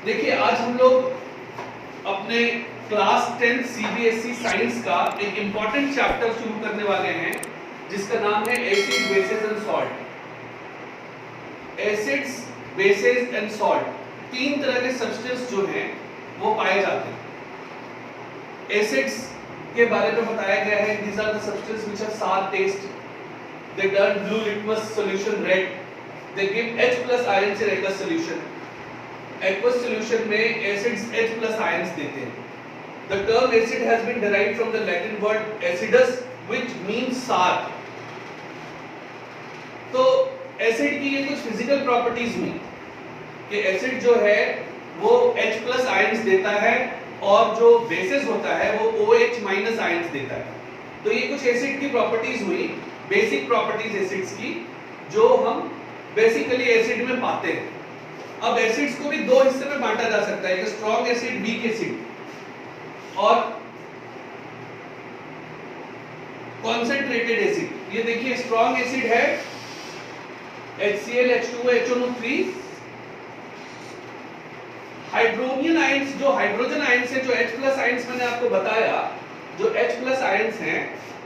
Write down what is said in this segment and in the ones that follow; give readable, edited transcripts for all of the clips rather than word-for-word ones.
देखिए आज हम लोग अपने क्लास 10 सीबीएसई साइंस का एक इंपॉर्टेंट चैप्टर शुरू करने वाले हैं जिसका नाम है acid basis and salt. Acids bases and salt तीन तरह के सब्सटेंस जो हैं वो पाए जाते हैं। एसिड्स के बारे में बताया गया है, these are the substances which have sour taste, they turn blue litmus solution red, they give H plus ions in aqueous solution। aqueous solution में acids H plus ions देते हैं। The term acid has been derived from the Latin word acidus which means sour। तो acid की ये कुछ physical properties हुई कि acid जो है वो H plus ions देता है और जो बेसिस होता है वो OH माइनस आयंस देता है। तो ये कुछ एसिड की प्रॉपर्टीज हुई, बेसिक प्रॉपर्टीज एसिड्स की, जो हम बेसिकली एसिड में पाते हैं। अब एसिड्स को भी दो हिस्से में बांटा जा सकता है, एक स्ट्रॉन्ग एसिड, वीक एसिड और कॉन्सेंट्रेटेड एसिड। ये देखिए स्ट्रॉन्ग एसिड है HCl H2O HNO3। हाइड्रोनियन आयंस, जो हाइड्रोजन आयंस है, जो H प्लस आयंस मैंने आपको बताया, जो H प्लस आयंस हैं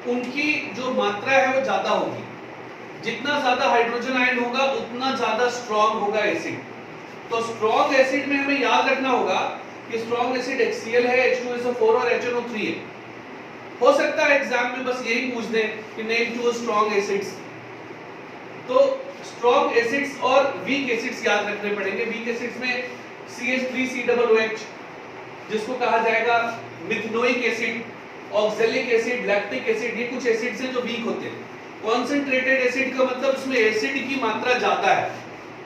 उनकी जो मात्रा है वो ज्यादा होगी। जितना ज्यादा हाइड्रोजन आयन होगा उतना ज्यादा स्ट्रॉन्ग होगा एसिड। तो स्ट्रॉन्ग एसिड में हमें याद रखना होगा कि स्ट्रॉन्ग एसिड HCl है, H2SO4 और HNO3 है। हो सकता है एग्जाम में बस यही पूछ दें कि नेम टू स्ट्रॉन्ग एसिड्स। तो स्ट्रॉन्ग एसिड्स और वीक एसिड्स याद रखने पड़ेंगे। वीक एसिड्स में CH3COOH जिसको कहा जाएगा methanoic acid, oxalic acid, lactic acid, ये कुछ एसिड्स हैं जो वीक होते हैं। कॉन्सेंट्रेटेड एसिड का मतलब उसमें एसिड की मात्रा ज्यादा है,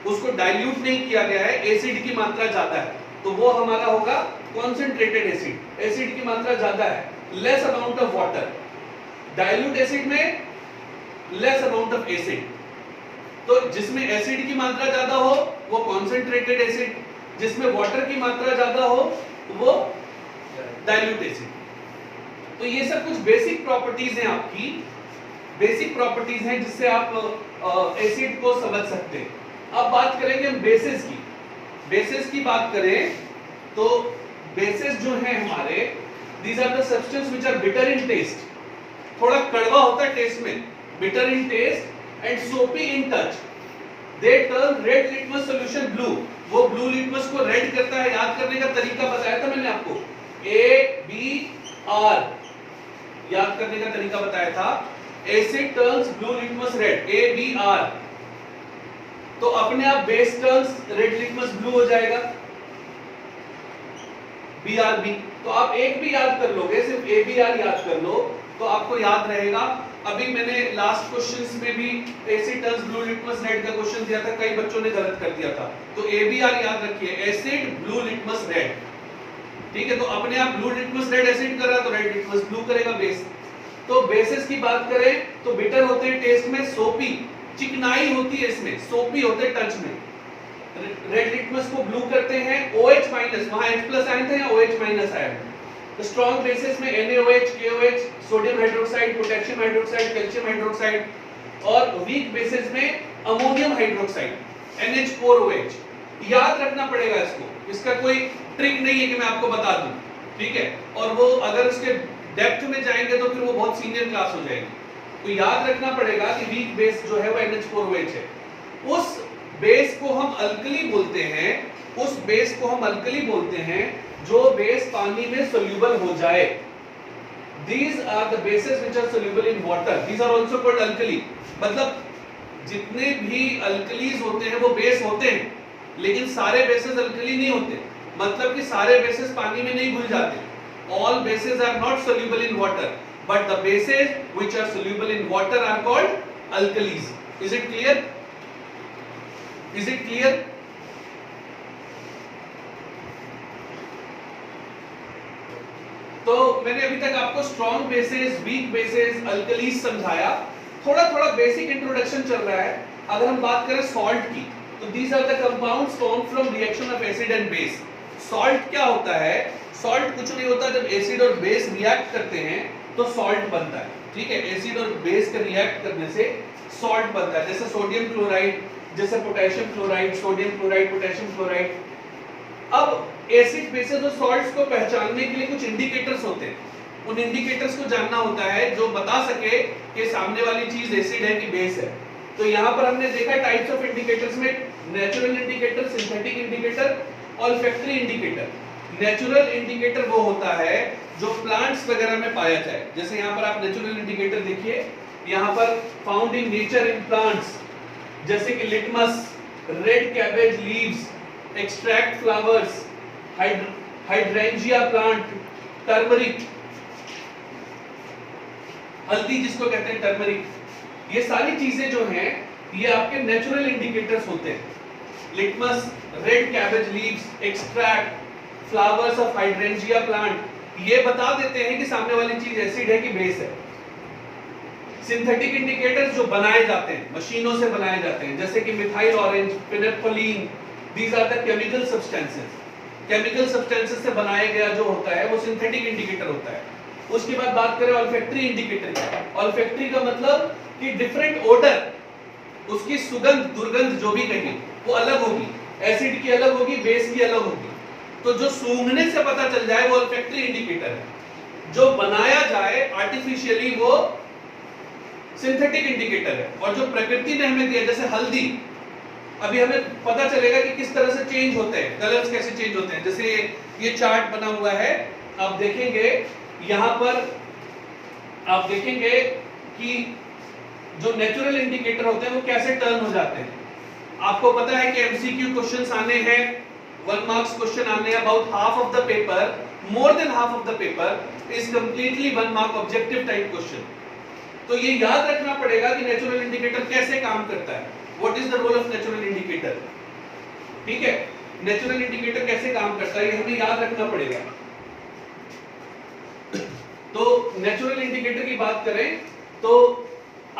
उसको डाइल्यूट नहीं किया गया है, एसिड की मात्रा ज्यादा है, तो वो हमारा होगा कॉन्सेंट्रेटेड एसिड। एसिड की मात्रा ज्यादा है, less amount of water. Dilute acid में लेस अमाउंट ऑफ एसिड। तो जिसमें एसिड की मात्रा ज्यादा हो वो कॉन्सेंट्रेटेड एसिड, जिसमें वाटर की मात्रा ज्यादा हो वो डाइल्यूट एसिड। तो ये सब कुछ बेसिक प्रॉपर्टीज हैं आपकी, बेसिक प्रॉपर्टीज हैं जिससे आप एसिड को समझ सकते हैं। अब बात करेंगे हम बेसिस की। बेसिस की बात करें तो बेसिस जो है हमारे, these are the substances which are bitter in taste। थोड़ा कड़वा होता है टेस्ट में, bitter in taste and soapy in touch। They turn red litmus solution blue। वो ब्लू लिटमस को रेड करता है। याद करने का तरीका बताया था मैंने आपको, ABR याद करने का तरीका बताया था। Asset turns blue litmus red, ABR। तो अपने आप base turns red litmus blue हो जाएगा, BRB। तो आप एक भी याद कर लोगे, सिर्फ ABR याद कर लो तो आपको याद रहेगा। अभी मैंने लास्ट क्वेश्चंस में भी asset turns blue litmus red का क्वेश्चन दिया था, कई बच्चों ने गलत कर दिया था। तो ABR याद रखिए, एसिड ब्लू लिटमस रेड। ठीक है, तो अपने आप ब्लू लिटमस रेड एसिड कर रहा है तो रेड लिटमस ब्लू करेगा बेस। तो बेसिस की बात करें तो बिटर होते हैं टेस्ट में, सोपी चिकनाई होती है इसमें, सोपी होते हैं टच में। रेड लिटमस को ब्लू करते हैं OH माइनस, वहां H प्लस आयन था या OH minus ion. Strong bases में NaOH, KOH, sodium hydroxide, potassium hydroxide, calcium hydroxide, और वीक बेसिस में अमोनियम हाइड्रोक्साइड, NH4OH। याद रखना पड़ेगा इसको, इसका कोई ट्रिक नहीं है कि मैं आपको बता दूं, ठीक है। और वो अगर उसके डेप्थ में जाएंगे तो फिर वो बहुत सीनियर क्लास हो जाएगी। तो याद रखना पड़ेगा कि वीक बेस जो है वो NH4OH है। उस बेस को हम अल्कली बोलते हैं, उस बेस को हम अल्कली बोलते हैं जो बेस पानी में सोल्यूबल हो जाए। These are the bases which are soluble in water. These are also called alkali। मतलब जितने भी अल्कलीज होते हैं वो बेस होते हैं, लेकिन सारे बेसेस अल्कली नहीं होते। मतलब कि सारे बेसेस पानी में नहीं घुल जाते। All bases are not soluble in water, but the bases which are soluble in water are called alkalis। Is it clear? Is it clear? तो मैंने अभी तक आपको strong bases, weak bases, alkalis समझाया। थोड़ा थोड़ा बेसिक इंट्रोडक्शन चल रहा है। अगर हम बात करें सॉल्ट की तो these are the compounds formed from reaction of acid and base। Salt क्या होता है? सॉल्ट कुछ नहीं होता, जब एसिड और बेस रिएक्ट करते हैं तो सॉल्ट बनता है। ठीक है, एसिड और बेस के रिएक्ट करने से सॉल्ट बनता है। जैसे सोडियम क्लोराइड, जैसे potassium chloride, sodium chloride, potassium chloride. अब एसिड बेसिस और सॉल्ट्स को पहचानने के लिए कुछ इंडिकेटर्स होते हैं, उन इंडिकेटर्स को जानना होता है जो बता सके कि सामने वाली चीज एसिड है कि बेस है। तो यहाँ पर हमने देखा टाइप्स ऑफ इंडिकेटर्स में natural indicator, synthetic indicator, olfactory indicator. Natural indicator वो होता है जो प्लांट्स वगैरह में पाया जाए, जैसे यहाँ पर आप नेचुरल इंडिकेटर देखिए, यहाँ पर found in nature in plants, जैसे कि litmus, red cabbage leaves, extract flowers, hydrangea plant, turmeric, हल्दी जिसको कहते हैं टर्मरिक, ये सारी चीजें जो हैं ये आपके नेचुरल इंडिकेटर्स होते हैं। Litmus, red cabbage leaves, extract flowers of hydrangea plant, ये बता देते हैं कि सामने वाली चीज एसिड है कि बेस है। सिंथेटिक इंडिकेटर्स जो बनाए जाते हैं, मशीनों से बनाए जाते हैं, जैसे कि methyl orange, phenolphthalein, these are the chemical substances. Chemical substances से बनाया गया जो होता है वो सिंथेटिक इंडिकेटर होता है। उसके बाद बात करें ऑल्फैक्टरी इंडिकेटर की। ऑल्फैक्टरी का मतलब कि डिफरेंट ओडर, उसकी सुगंध, दुर्गंध जो भी कहें वो अलग होगी, एसिड की अलग होगी, बेस की अलग होगी। तो जो सूंघने से पता चल जाए वो ऑल्फैक्टरी इंडिकेटर है। जो बनाया जाए आर्टिफिशियली वो सिंथेटिक इंडिकेटर है। और जो प्रकृति ने हमें दिया, जैसे हल्दी, अभी हमें पता चलेगा कि किस तरह से चेंज होते हैं, कलर्स कैसे चेंज होते हैं। जैसे ये चार्ट बना हुआ है, आप देखेंगे यहां पर, आप देखेंगे कि जो नेचुरल इंडिकेटर होते हैं वो कैसे टर्न हो जाते हैं। आपको पता है कि एमसीक्यू क्वेश्चंस आने हैं, 1 मार्क्स क्वेश्चन आने हैं, about half of the paper, more than half of the paper is completely 1 mark objective type question. तो ये याद रखना पड़ेगा कि नेचुरल इंडिकेटर कैसे काम करता है, what is the role of natural indicator. ठीक है, नेचुरल इंडिकेटर कैसे काम करता है ये हमें याद रखना पड़ेगा। तो नेचुरल इंडिकेटर की बात करें तो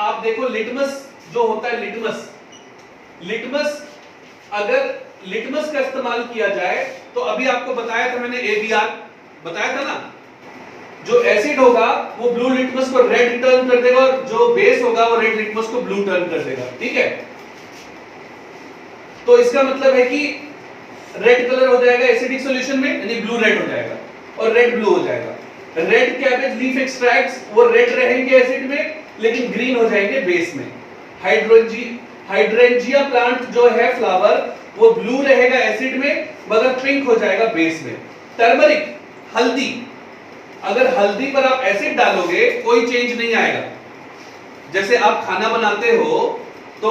आप देखो लिटमस जो होता है, लिटमस अगर लिटमस का इस्तेमाल किया जाए तो अभी आपको बताया था मैंने, ABR बताया था ना, जो एसिड होगा वो ब्लू लिटमस को रेड टर्न कर देगा और जो बेस होगा वो रेड लिटमस को ब्लू टर्न कर देगा। ठीक है, तो इसका मतलब है कि रेड कलर हो जाएगा एसिडिक सॉल्यूशन में, यानी ब्लू रेड हो जाएगा और रेड ब्लू हो जाएगा। रेड कैबेज लीफ एक्सट्रैक्ट्स वो रेड रहेंगे एसिड में लेकिन ग्रीन हो जाएंगे बेस में। हाइड्रेंजिया प्लांट जो है फ्लावर वो ब्लू रहेगा एसिड में मगर पिंक हो जाएगा बेस में। टर्मरिक, हल्दी, अगर हल्दी पर आप एसिड डालोगे कोई चेंज नहीं आएगा। जैसे आप खाना बनाते हो तो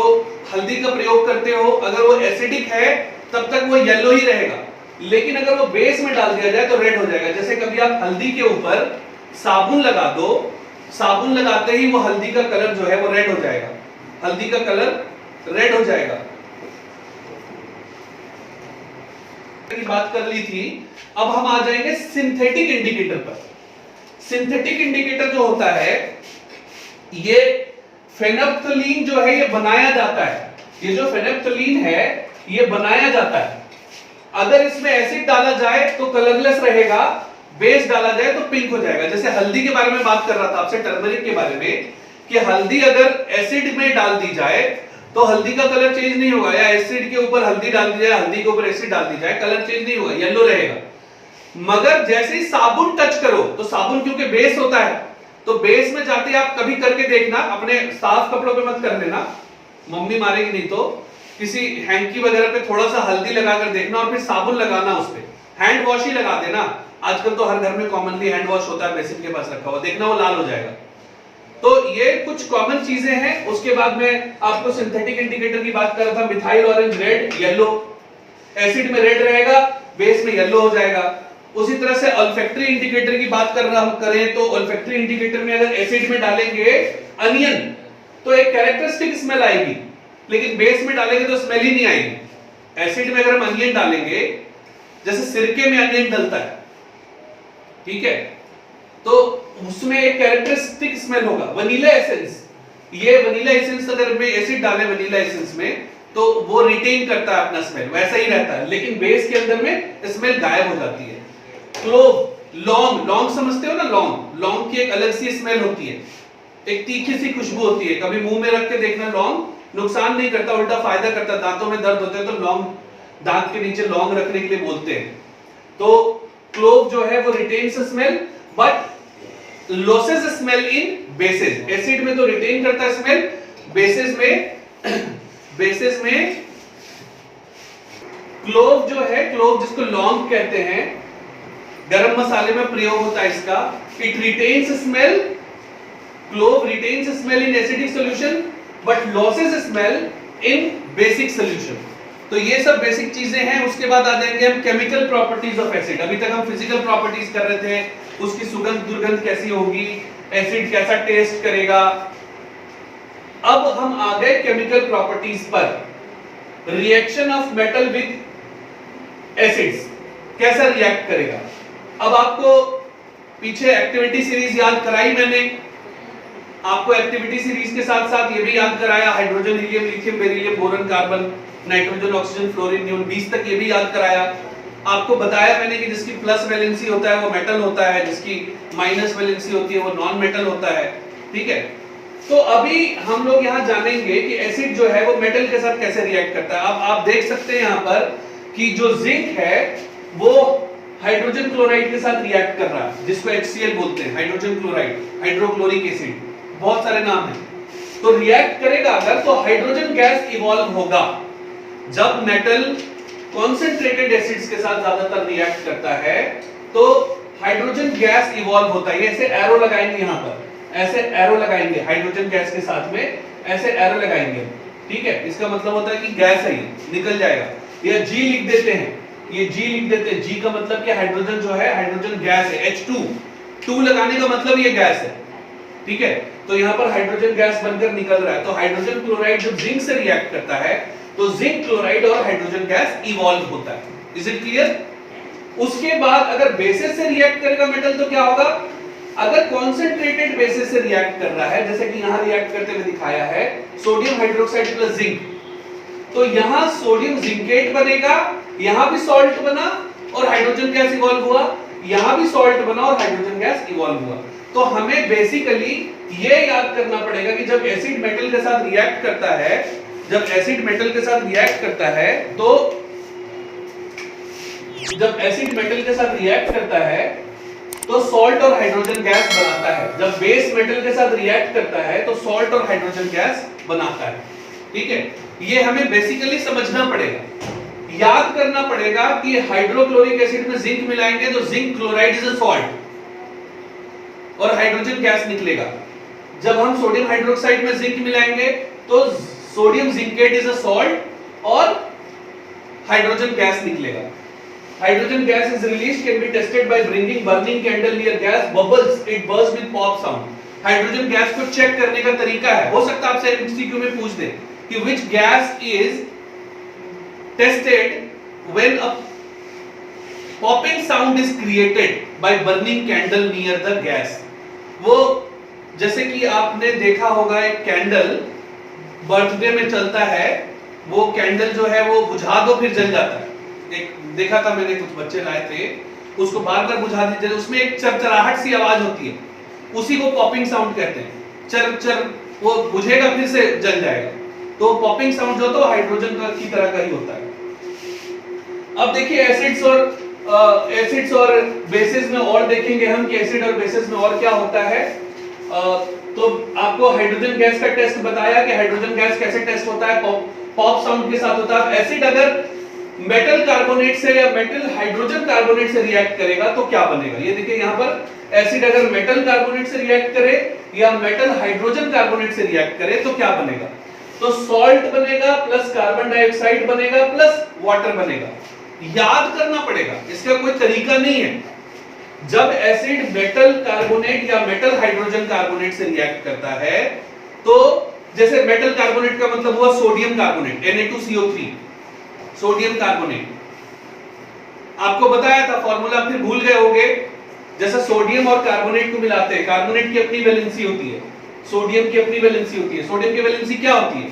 हल्दी का प्रयोग करते हो, अगर वो एसिडिक है तब तक वो येलो ही रहेगा, लेकिन अगर वो बेस में डाल दिया जाए तो रेड हो जाएगा। जैसे कभी आप हल्दी के ऊपर साबुन लगा दो, साबुन लगाते ही वो हल्दी का कलर जो है वो रेड हो जाएगा, हल्दी का कलर रेड हो जाएगा। की बात कर ली थी, अब हम आ जाएंगे सिंथेटिक इंडिकेटर पर। सिंथेटिक इंडिकेटर जो होता है ये फेनोल्फथलीन जो है ये बनाया जाता है, ये जो फेनोल्फथलीन है ये बनाया जाता है। अगर इसमें एसिड डाला जाए तो कलरलेस रहेगा, बेस डाला जाए तो पिंक हो जाएगा। जैसे हल्दी के बारे में बात कर रहा था आपसे, टर्मरिक के बारे में, कि हल्दी अगर एसिड में डाल दी जाए तो हल्दी का कलर चेंज नहीं होगा, या एसिड के ऊपर हल्दी डाल दी जाए, हल्दी के ऊपर एसिड डाल दी जाए, कलर चेंज नहीं होगा, येलो रहेगा। मगर जैसे ही साबुन टच करो तो साबुन क्योंकि बेस होता है तो बेस में जाते आप कभी करके देखना, अपने साफ कपड़ों पे मत कर लेना, मम्मी मारेगी नहीं, तो किसी हैंकी वगैरह पे थोड़ा सा हल्दी लगाकर देखना और फिर साबुन लगाना उस पे, हैंड वॉश ही लगा देना। आजकल तो हर घर में कॉमनली हैंड वॉश होता है, बेसिन के पास रखा हुआ, देखना वो लाल हो जाएगा। तो ये कुछ कॉमन चीजें हैं। उसके बाद में आपको सिंथेटिक इंडिकेटर की बात कर रहा था, methyl orange red yellow, acid में रेड रहेगा, बेस में येलो हो जाएगा। उसी तरह से ऑल्फैक्टरी इंडिकेटर की बात करें तो ऑल्फैक्टरी इंडिकेटर में अगर एसिड में डालेंगे अनियन तो एक कैरेक्टरिस्टिक स्मेल आएगी, लेकिन बेस में डालेंगे तो स्मेल ही नहीं आएगी। एसिड में अगर हम अनियन डालेंगे, जैसे सिरके में अनियन डलता है, ठीक है, तो उसमें एक कैरेक्टरिस्टिक स्मेल होगा। वनीला एसेंस, ये वनीला एसेंस अगर मैं एसिड डाले वनीला एसेंस में तो वो रिटेन करता है अपना स्मेल, वैसा ही रहता है, लेकिन बेस के अंदर में स्मेल गायब हो जाती है। क्लोव, लौंग, लौंग समझते हो ना, लौंग, लौंग की एक अलग सी स्मेल होती है, एक तीखी सी खुशबू होती है। कभी मुंह में रख के देखना, लौंग नुकसान नहीं करता, उल्टा फायदा करता, दांतों में दर्द होते हैं तो लौंग दांत के नीचे लौंग रखने के लिए बोलते हैं। तो क्लोव जो है वो retains smell but losses smell in bases. Acid में तो रिटेन करता है स्मेल, बेसिस में क्लोव जो है, क्लोव जिसको लौंग कहते हैं, गरम मसाले में प्रयोग होता है इसका। It retains smell, clove retains smell in acidic solution but losses smell in basic solution. तो ये सब बेसिक चीजें हैं। उसके बाद आ जाएंगे हम केमिकल प्रॉपर्टीज ऑफ एसिड। अभी तक हम फिजिकल प्रॉपर्टीज कर रहे थे, उसकी सुगंध दुर्गंध कैसी होगी, एसिड कैसा टेस्ट करेगा। अब हम आ गए केमिकल प्रॉपर्टीज पर। Reaction of metal with acids कैसा रिएक्ट करेगा। अब आपको पीछे एक्टिविटी सीरीज याद कराई मैंने, आपको एक्टिविटी सीरीज के साथ साथ ये भी याद कराया, hydrogen, helium, lithium, beryllium, boron, carbon, nitrogen, oxygen, fluorine, neon, 20 तक ये भी याद कराया। आपको बताया मैंने कि जिसकी प्लस वैलेंसी होता है वो मेटल होता है, जिसकी माइनस वैलेंसी होती है वो नॉन मेटल होता है। ठीक है, तो अभी हम लोग यहाँ जानेंगे कि एसिड जो है वो मेटल के साथ कैसे रिएक्ट करता है। अब आप देख सकते हैं यहाँ पर कि जो जिंक है वो हाइड्रोजन क्लोराइड के साथ रिएक्ट कर रहा है, जिसको HCl बोलते हैं, हाइड्रोजन क्लोराइड, हाइड्रोक्लोरिक एसिड, बहुत सारे नाम हैं। तो रिएक्ट करेगा अगर, तो हाइड्रोजन गैस इवॉल्व होगा। जब मेटल कॉन्सेंट्रेटेड एसिड्स के साथ ज्यादातर रिएक्ट करता है तो हाइड्रोजन गैस इवॉल्व होता है। ऐसे एरो लगाएंगे यहाँ पर, ऐसे एरो लगाएंगे हाइड्रोजन गैस के साथ में, ऐसे एरो लगाएंगे। ठीक है, इसका मतलब होता है कि गैस है, निकल जाएगा। या G लिख देते हैं, ये G लिख देते हैं। G का मतलब क्या, हाइड्रोजन जो है हाइड्रोजन गैस है। H2 लगाने का मतलब ये गैस है। ठीक है, तो यहाँ पर हाइड्रोजन गैस बनकर निकल रहा है। तो हाइड्रोजन क्लोराइड जब जिंक से रिएक्ट करता है तो जिंक क्लोराइड और हाइड्रोजन गैस इवॉल्व होता है। Is it clear? उसके बाद अगर बेसिस से रिएक्ट करेगा मेटल तो क्या होगा, अगर कॉन्सेंट्रेटेड बेसिस से रिएक्ट कर रहा है, जैसे कि यहां रिएक्ट करते हुए दिखाया है, सोडियम हाइड्रोक्साइड प्लस जिंक, तो यहां सोडियम जिंकेट बनेगा, यहां भी सॉल्ट बना और हाइड्रोजन गैस इवॉल्व हुआ, यहां भी सॉल्ट बना और हाइड्रोजन गैस इवॉल्व हुआ। तो हमें बेसिकली ये याद करना पड़ेगा कि जब एसिड मेटल के साथ रिएक्ट करता है, जब एसिड मेटल के साथ रिएक्ट करता है तो जब एसिड मेटल के साथ रिएक्ट करता है तो सॉल्ट और हाइड्रोजन गैस बनाता है। जब बेस मेटल के साथ रिएक्ट करता है तो सॉल्ट और हाइड्रोजन गैस बनाता है। ठीक है, ये हमें बेसिकली समझना पड़ेगा, याद करना पड़ेगा कि हाइड्रोक्लोरिक एसिड में जिंक मिलाएंगे तो zinc chloride is a salt और हाइड्रोजन गैस निकलेगा। जब हम सोडियम हाइड्रोक्साइड में जिंक मिलाएंगे तो sodium zincate is a salt और हाइड्रोजन गैस निकलेगा। Hydrogen gas is released, can be tested by bringing burning candle near gas, bubbles, it bursts with pop sound. Hydrogen gas को check करने का तरीका है, हो सकता है आपसे एमसीक्यू में पूछ दे कि which gas is tested when a popping sound is created by burning candle near the gas। वो जैसे कि आपने देखा होगा एक कैंडल बर्थडे में चलता है, वो कैंडल जो है वो बुझा दो फिर जल जाता है। एक देखा था मैंने, कुछ बच्चे लाए थे, उसको बार बार बुझा दीजिए, उसमें एक चरचराहट सी आवाज होती है, उसी को पॉपिंग साउंड कहते हैं। चर चर वो बुझेगा फिर से जल जाएगा, तो पॉपिंग साउंड जो तो हाइड्रोजन का की तरह का ही होता है। अब देखिए एसिड्स और बेसिस में और देखेंगे हम कि एसिड और बेसिस में और क्या होता है। तो आपको हाइड्रोजन गैस का टेस्ट बताया कि हाइड्रोजन गैस कैसे टेस्ट होता है, पॉप साउंड के साथ होता है। एसिड अगर मेटल कार्बोनेट से या मेटल हाइड्रोजन कार्बोनेट से रिएक्ट करेगा तो क्या बनेगा, ये देखिए यहाँ पर एसिड अगर मेटल कार्बोनेट से रिएक्ट करे या मेटल हाइड्रोजन कार्बोनेट से रिएक्ट करे तो क्या बनेगा, तो सॉल्ट बनेगा प्लस कार्बन डाइऑक्साइड बनेगा प्लस वाटर बनेगा। याद करना पड़ेगा, इसका कोई तरीका नहीं है। जब एसिड मेटल कार्बोनेट या मेटल हाइड्रोजन कार्बोनेट से रिएक्ट करता है तो जैसे मेटल कार्बोनेट का मतलब हुआ sodium carbonate Na2CO3, sodium carbonate. आपको बताया था फॉर्मूला, फिर भूल गए होंगे। जैसे सोडियम और कार्बोनेट को मिलाते हैं, कार्बोनेट की अपनी वैलेंसी होती है, सोडियम की अपनी वैलेंसी होती है। सोडियम की वैलेंसी क्या होती है,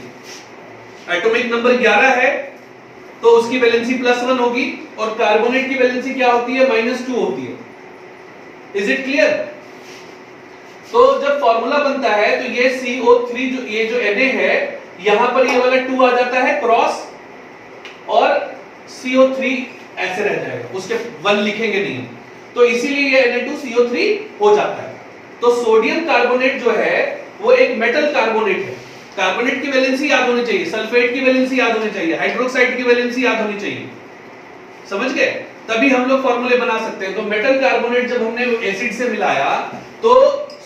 एटॉमिक नंबर 11 है तो उसकी वैलेंसी +1 होगी, और कार्बोनेट की वैलेंसी क्या होती है, -2 होती है। Is it clear? तो जब फॉर्मूला बनता है तो ये CO3 जो ये जो Na है, यहां पर ये वाला 2 आ जाता है क्रॉस, और CO3 ऐसे रह जाएगा, उसके 1 लिखेंगे नहीं, तो इसीलिए ये Na2CO3 हो जाता है। तो सोडियम कार्बोनेट जो है वो एक मेटल कार्बोनेट है। कार्बोनेट की वैलेंसी याद होनी चाहिए, सल्फेट की वैलेंसी याद होनी चाहिए, हाइड्रोक्साइड की वैलेंसी याद होनी चाहिए, समझ गए? तभी हम लोग फॉर्मूले बना सकते हैं। तो मेटल कार्बोनेट जब हमने एसिड से मिलाया तो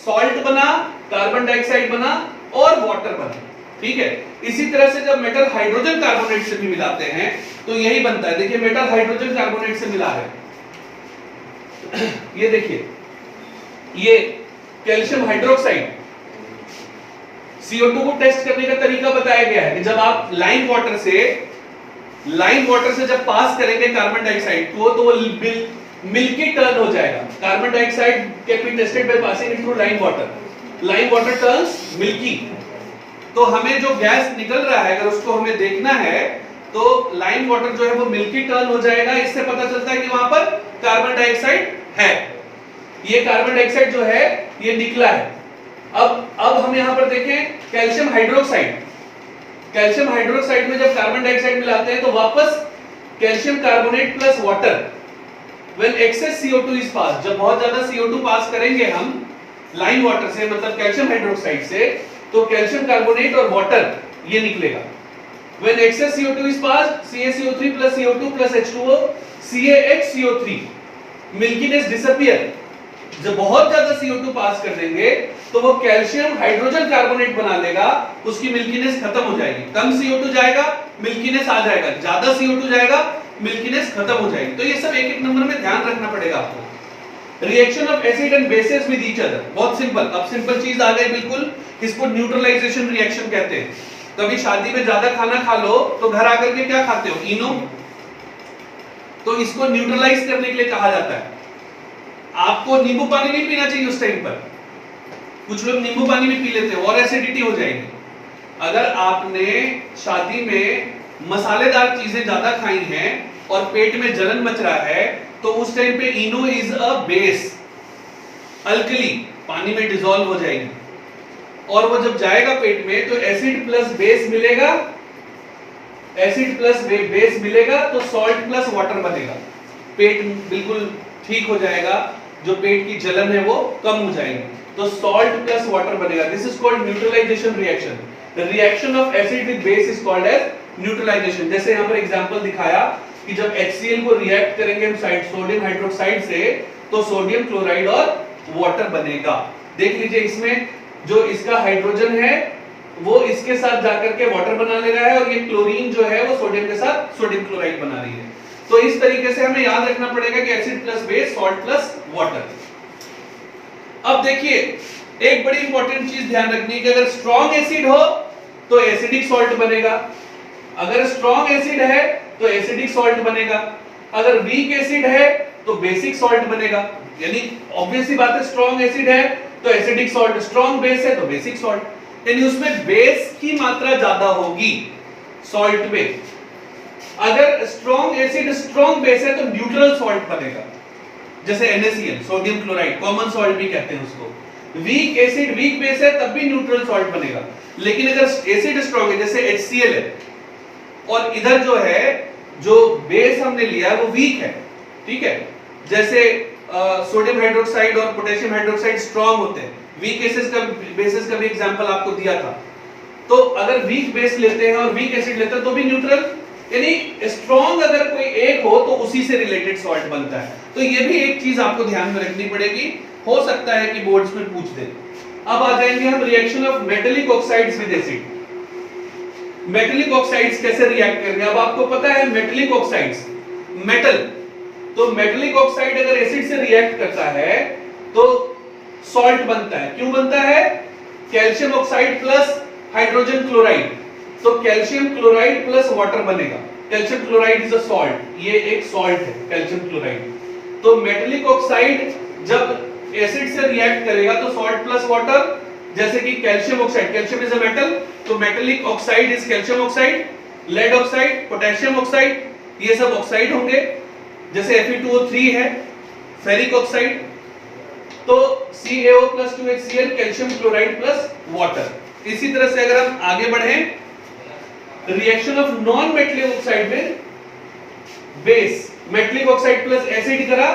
सॉल्ट बना, कार्बन डाइऑक्साइड बना और वाटर बना, ठीक है। इसी तरह से जब मेटल हाइड्रोजन कार्बोनेट से भी मिलाते हैं तो यही बनता है। देखिए मेटल हाइड्रोजन कार्बोनेट से मिला है ये देखिए, ये कैल्शियम हाइड्रोक्साइड। CO2 को टेस्ट करने का तरीका बताया गया है कि जब आप लाइम वाटर से जब पास करेंगे कार्बन डाइऑक्साइड को तो वो मिल्की टर्न हो जाएगा। Carbon dioxide can be tested by passing it through lime water turns milky. तो हमें जो गैस निकल रहा है अगर उसको हमें देखना है तो लाइम वाटर जो है वो मिल्की टर्न हो जाएगा। इससे पता चलता है कि वहां पर कार्बन डाइऑक्साइड है। ये कार्बन डाइऑक्साइड जो है ये निकला है। अब हम यहां पर देखें कैल्शियम हाइड्रोक्साइड। कैल्शियम हाइड्रोक्साइड में जब कार्बन डाइऑक्साइड मिलाते हैं तो वापस calcium carbonate plus water. When excess CO2 is pass, जब बहुत ज्यादा CO2 पास करेंगे हम लाइम वाटर से मतलब कैल्शियम हाइड्रोक्साइड से, तो कैल्शियम कार्बोनेट और वाटर ये निकलेगा। When excess CO2 is pass, CaCO3 plus CO2 plus H2O, CaHCO3, milkiness disappear. जब बहुत ज्यादा CO2 पास कर देंगे तो वो कैल्शियम हाइड्रोजन कार्बोनेट बना लेगा, उसकी मिल्कीनेस खत्म हो जाएगी। कम CO2 जाएगा मिल्कीनेस आ जाएगा, ज्यादा CO2 जाएगा मिल्कीनेस खत्म हो जाएगी। तो ये सब एक एक नंबर में ध्यान रखना पड़ेगा आपको। Reaction of acid and bases with each other, बहुत सिंपल। अब सिंपल चीज आ गई बिल्कुल, इसको न्यूट्रलाइजेशन रिएक्शन कहते हैं। कभी शादी में ज्यादा खाना खा लो तो घर आकर के क्या खाते हो, इनो, तो इसको न्यूट्रलाइज करने के लिए कहा जाता है। आपको नींबू पानी नहीं पीना चाहिए उस टाइम पर। कुछ लोग नींबू पानी भी पी लेते हैं और एसिडिटी हो जाएगी। अगर आपने शादी में मसालेदार चीजें ज्यादा खाई हैं और पेट में जलन मच रहा है तो उस टाइम पे इनो इज अ बेस, अल्कली, पानी में डिसॉल्व हो जाएगी और वो जब जाएगा पेट में तो एसिड प्लस बेस मिलेगा, एसिड प्लस बेस मिलेगा तो सॉल्ट प्लस वाटर बनेगा। पेट बिल्कुल ठीक हो जाएगा, जो पेट की जलन है वो कम हो जाएगी, तो सॉल्ट प्लस वाटर बनेगा। This is called neutralisation reaction. The reaction of acid with base is called as neutralisation. जैसे यहां पर एग्जांपल दिखाया कि जब HCl को रिएक्ट करेंगे हम सोडियम हाइड्रोक्साइड से तो सोडियम क्लोराइड और वाटर बनेगा। देख लीजिए इसमें जो इसका हाइड्रोजन है वो इसके साथ जाकर के वाटर बना ले रहा है और ये क्लोरीन जो है वो सोडियम के साथ सोडियम क्लोराइड बना रही है। तो इस तरीके से हमें याद रखना पड़ेगा कि acid plus base, salt plus water. अब देखिए एक बड़ी इंपॉर्टेंट चीज ध्यान रखनी है कि अगर स्ट्रॉन्ग एसिड हो तो एसिडिक सॉल्ट बनेगा, अगर स्ट्रॉन्ग एसिड है तो एसिडिक सॉल्ट बनेगा, अगर वीक एसिड है तो बेसिक सॉल्ट बनेगा। यानी ऑब्वियस सी बात है, स्ट्रॉन्ग एसिड है तो एसिडिक सॉल्ट, स्ट्रॉन्ग बेस है तो बेसिक सॉल्ट। यानी उसमें बेस की मात्रा ज्यादा होगी सॉल्ट में। अगर स्ट्रॉन्ग एसिड स्ट्रॉन्ग बेस है तो न्यूट्रल सॉल्ट बनेगा, जैसे NaCl, sodium chloride, common salt भी कहते हैं उसको। वीक एसिड वीक बेस है तब भी न्यूट्रल सॉल्ट बनेगा। लेकिन अगर एसिड स्ट्रॉन्ग है जैसे HCl है और इधर जो है जो बेस हमने लिया है वो वीक है, ठीक है, जैसे सोडियम हाइड्रोक्साइड और पोटेशियम हाइड्रोक्साइड स्ट्रॉन्ग होते हैं। वीक बेसिस का भी एग्जांपल आपको दिया था। तो अगर वीक बेस लेते हैं और वीक एसिड लेते हैं तो भी न्यूट्रल, यानी स्ट्रॉन्ग अगर कोई एक हो तो उसी से रिलेटेड सॉल्ट बनता है। तो ये भी एक चीज आपको ध्यान में रखनी पड़ेगी, हो सकता है कि बोर्ड्स में पूछ दे। अब आ जाएंगे हम reaction of metallic oxides with acid. Metallic oxides कैसे रिएक्ट करेंगे? अब आपको पता है मेटेलिक ऑक्साइड्स, मेटल, तो मेटेलिक ऑक्साइड अगर एसिड से रिएक्ट करता है तो सॉल्ट बनता है। क्यों बनता है? Calcium oxide plus hydrogen chloride, तो कैल्शियम क्लोराइड प्लस वाटर बनेगा। Calcium chloride is a salt, ये एक सॉल्ट है कैल्शियम क्लोराइड। तो मेटेलिक ऑक्साइड जब एसिड से रिएक्ट करेगा तो सॉल्ट प्लस वाटर, जैसे कि calcium oxide, calcium is a metal, तो metallic oxide is calcium oxide, lead oxide, potassium oxide, ये सब ऑक्साइड होंगे। जैसे Fe2O3 है, फेरिक ऑक्साइड, तो CaO plus 2HCl, calcium chloride plus water. इसी तरह से अगर हम आगे बढ़े reaction of non metallic oxide में, base, metallic oxide plus acid करा।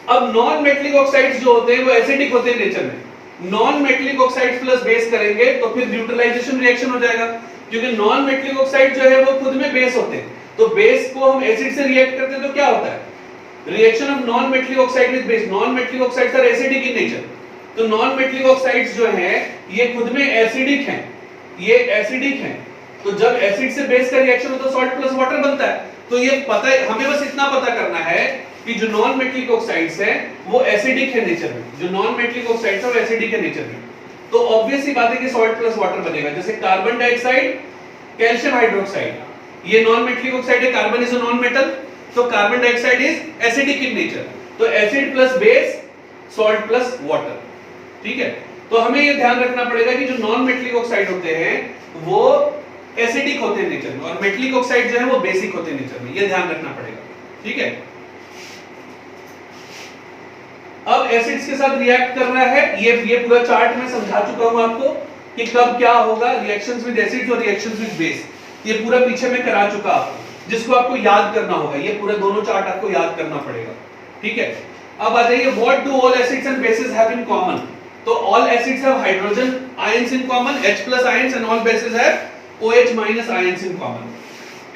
अब नॉन मेटलिक ऑक्साइड्स जो होते हैं वो एसिडिक होते हैं नेचर में। Non metallic oxides plus base करेंगे तो फिर न्यूट्रलाइजेशन रिएक्शन हो जाएगा, क्योंकि नॉन मेटलिक ऑक्साइड जो है वो खुद में बेस होते हैं। तो बेस को हम एसिड से रिएक्ट करते हैं तो क्या होता है, reaction of non metallic oxide with base. Non metallic oxides are acidic in nature, तो नॉन मेटलिक ऑक्साइड्स जो हैं ये खुद में एसिडिक हैं, ये एसिडिक हैं। तो जब एसिड से बेस का रिएक्शन होता है सॉल्ट प्लस वाटर बनता है। तो ये पता है, हमें बस इतना पता करना है कि जो नॉन मेटलिक ऑक्साइड्स हैं वो एसिडिक है नेचर में, जो नॉन मेटलिक ऑक्साइड्स हैं वो एसिडिक है नेचर में। तो ऑब्वियस सी बात है कि सॉल्ट प्लस वाटर बनेगा। जैसे कार्बन डाइऑक्साइड, कैल्शियम हाइड्रोक्साइड, ये नॉन मेटलिक ऑक्साइड है, carbon is a non metal, तो carbon dioxide is acidic in nature. तो acid plus base, salt plus water, ठीक है। तो हमें ये ध्यान रखना पड़ेगा कि जो नॉन मेटलिक ऑक्साइड होते हैं वो एसिडिक होते हैं नेचर में, और मेटलिक ऑक्साइड जो है वो बेसिक होते हैं नेचर में, ये ध्यान रखना पड़ेगा, ठीक है। अब एसिड्स के साथ रिएक्ट करना है, ये पूरा चार्ट मैं समझा चुका हूं आपको कि कब क्या होगा, रिएक्शंस विद एसिड्स और रिएक्शंस विद बेस, ये पूरा पीछे में करा चुका आपको, जिसको आपको याद करना होगा। ये पूरा दोनों चार्ट आपको याद करना पड़ेगा, ठीक है। अब आ जाइए, what do all acids and bases have in common. तो all acids have hydrogen ions in common, H+ ions, and all bases have OH- ions in common.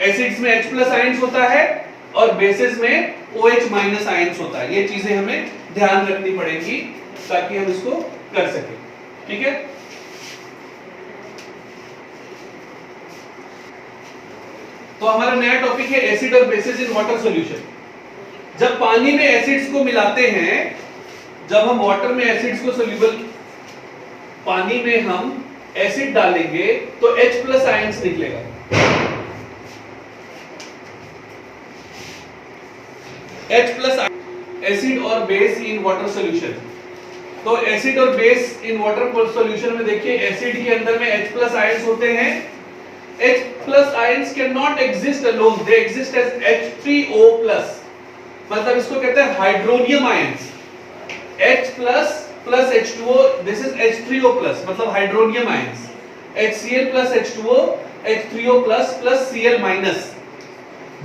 Acids में H+ आयंस होता है और बेसिस में OH- आयंस होता है। ये चीजें हमें ध्यान रखनी पड़ेगी ताकि हम इसको कर सकें, ठीक है। तो हमारा नया टॉपिक है एसिड और बेसिस इन वाटर सॉल्यूशन। जब पानी में एसिड्स को मिलाते हैं, जब हम वाटर में एसिड्स को सोल्यूबल, पानी में हम एसिड डालेंगे तो H+ आयंस निकलेगा। H+ एसिड और बेस इन वाटर सॉल्यूशन। तो एसिड और बेस इन वाटर सॉल्यूशन में देखिए, एसिड के अंदर में H+ आयंस होते हैं। H+ ions cannot exist alone, they exist as H3O+, मतलब इसको कहते हैं hydronium ions. H+ plus H2O, this is H3O+, मतलब hydronium ions. HCl plus H2O, H3O plus Cl-।